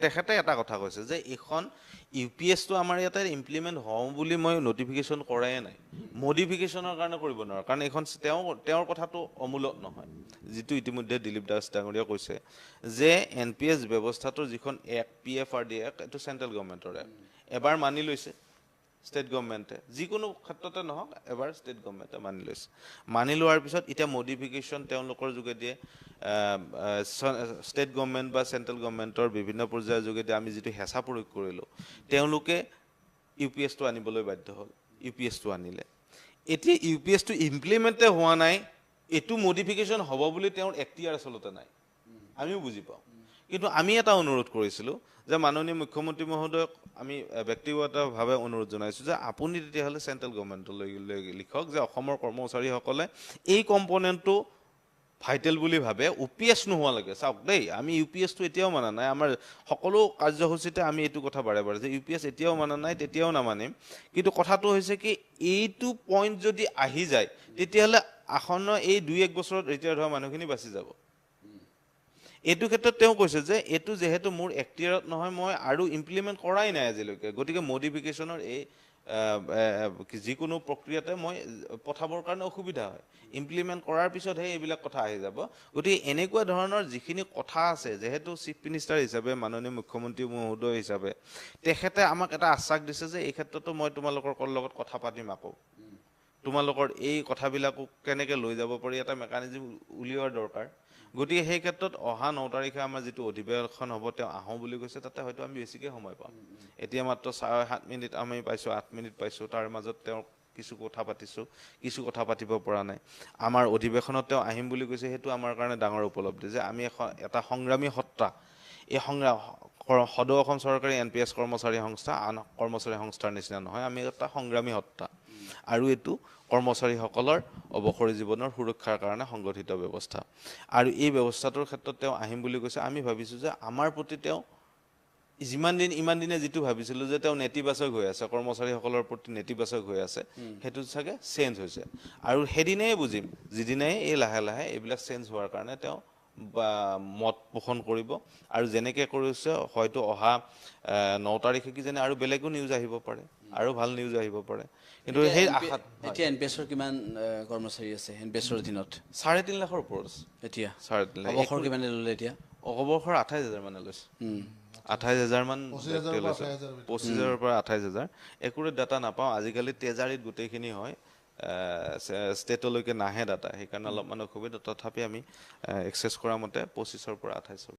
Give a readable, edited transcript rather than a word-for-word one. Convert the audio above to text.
তেখেতে এটা কথা কৈছে যে এইখন ইউপিএছটো আমাৰ ইয়াতে ইমপ্লিমেণ্ট হওঁ বুলি মই নটিফিকেশ্যন কৰাই নাই মডিফিকেশ্যনৰ কাৰণে কৰিব নোৱাৰোঁ কাৰণ এইখন তেওঁৰ কথাটো অমূলক নহয় যিটো ইতিমধ্যে দিলীপ দাস ডাঙৰীয়া কৈছে যে NPS ব্যৱস্থাটোৰ যিখন এক্ট PFRD এক্ট এইটো চেণ্ট্ৰেল গভৰ্ণমেণ্টৰ এক্ট এবাৰ মানি লৈছে ষ্টেট গভৰ্ণমেণ্টে যিকোনো ক্ষেত্ৰতে নহওক এবাৰ ষ্টেট গভৰ্ণমেণ্টে মানি লৈছে মানি লোৱাৰ পিছত এতিয়া মডিফিকেশ্যন তেওঁলোকৰ যোগেদিয়ে ষ্টেট গভৰ্ণমেণ্ট বা চেণ্ট্ৰেল গভৰ্ণমেণ্টৰ বিভিন্ন পৰ্যায়ৰ যোগেদি আমি যিটো হেঁচা প্ৰয়োগ কৰিলোঁ তেওঁলোকে ইউপিএছটো আনিবলৈ বাধ্য হ'ল ইউপিএছটো আনিলে এতিয়া ইউপিএছটো ইমপ্লিমেণ্টে হোৱা নাই এইটো মডিফিকেশ্যন হ'ব বুলি তেওঁৰ এখতিয়াৰ আচলতে নাই আমিও বুজি পাওঁ কিন্তু আমি এটা অনুৰোধ কৰিছিলোঁ যে মাননীয় মুখ্যমন্ত্ৰী মহোদয়ক আমি ব্যক্তিগতভাৱে অনুৰোধ জনাইছোঁ যে আপুনি তেতিয়াহ'লে চেণ্ট্ৰেল গভৰ্ণমেণ্টলৈ লিখক যে অসমৰ কৰ্মচাৰীসকলে এই কম্পনেণ্টটো ভাইটেল বুলি ভাবে OPS নোহোৱালৈকে চাওক দেই আমি ইউপিএছটো এতিয়াও মানা নাই আমাৰ সকলো কাৰ্যসূচীতে আমি এইটো কথা বাৰে বাৰে যে ইউপিএছ এতিয়াও মানা নাই তেতিয়াও নামানিম কিন্তু কথাটো হৈছে কি এইটো পইণ্ট যদি আহি যায় তেতিয়াহ'লে আসন্ন এই 2-1 বছৰত ৰিটায়াৰ্ড হোৱা মানুহখিনি বাচি যাব এইটো ক্ষেত্ৰত তেওঁ কৈছে যে এইটো যেহেতু মোৰ এখতিয়াৰত নহয় মই আৰু ইমপ্লিমেণ্ট কৰাই নাই আজিলৈকে গতিকে মডিফিকেশ্যনৰ এই যিকোনো প্ৰক্ৰিয়াতে মই পঠাবৰ কাৰণে অসুবিধা হয় ইমপ্লিমেণ্ট কৰাৰ পিছতহে এইবিলাক কথা আহি যাব গতিকে এনেকুৱা ধৰণৰ যিখিনি কথা আছে যেহেতু চিফ মিনিষ্টাৰ হিচাপে মাননীয় মুখ্যমন্ত্ৰী মহোদয় হিচাপে তেখেতে আমাক এটা আশ্বাস দিছে যে এই ক্ষেত্ৰতো মই তোমালোকৰ লগত কথা পাতিম আকৌ তোমালোকৰ এই কথাবিলাকো কেনেকৈ লৈ যাব পাৰি এটা মেকানিজম উলিওৱাৰ দৰকাৰ গতিকে সেই ক্ষেত্ৰত অহা 9 তাৰিখে আমাৰ যিটো অধিৱেশন হ'ব তেওঁ আহোঁ বুলি কৈছে তাতে হয়তো আমি বেছিকৈ সময় পাম এতিয়া মাত্ৰ 7 মিনিট আমি পাইছোঁ 8 মিনিট পাইছোঁ তাৰ মাজত তেওঁ কিছু কথা পাতিছোঁ কিছু কথা পাতিব পৰা নাই আমাৰ অধিৱেশনত তেওঁ আহিম বুলি কৈছে সেইটো আমাৰ কাৰণে ডাঙৰ উপলব্ধি যে আমি এটা সংগ্ৰামী সত্তা এই সদৌ অসম চৰকাৰী NPS কৰ্মচাৰী সংস্থা আন কৰ্মচাৰী সংস্থাৰ নিচিনা নহয় আমি এটা সংগ্ৰামী সত্তা আৰু এইটো কৰ্মচাৰীসকলৰ অৱসৰী জীৱনৰ সুৰক্ষাৰ কাৰণে সংগঠিত ব্যৱস্থা আৰু এই ব্যৱস্থাটোৰ ক্ষেত্ৰত তেওঁ আহিম বুলি কৈছে আমি ভাবিছোঁ যে আমাৰ প্ৰতি তেওঁ ইমান দিনে যিটো ভাবিছিলোঁ যে তেওঁ নেতিবাচক হৈ আছে কৰ্মচাৰীসকলৰ প্ৰতি নেতিবাচক হৈ আছে সেইটো চাগে চেঞ্জ হৈছে আৰু সেইদিনাই বুজিম যিদিনাই এই লাহে লাহে এইবিলাক চেঞ্জ হোৱাৰ কাৰণে তেওঁ মত পোষণ কৰিব আৰু যেনেকৈ কৰিছে হয়তো অহা 9 তাৰিখে কিজানি আৰু বেলেগো নিউজ আহিব পাৰে আৰু ভাল নিউজ আহিব পাৰে কিন্তু সেই আশাত এতিয়া NPSৰ কিমান কৰ্মচাৰী আছে NPSৰ অধীনত 3.5 লাখৰ ওপৰত আছে এতিয়া 3.5 লাখ অৱসৰ কিমান ল'লে এতিয়া অৱসৰ 28,000 মানে লৈছে 28,000 মান 25,000 পৰা 28,000 একুৰেট ডাটা নাপাওঁ আজিকালি তেজাৰীত গোটেইখিনি হয় ষ্টেটলৈকে নাহে ডাটা সেইকাৰণে অলপমান অসুবিধা তথাপি আমি এক্সেছ কৰা মতে 25ৰ পৰা 28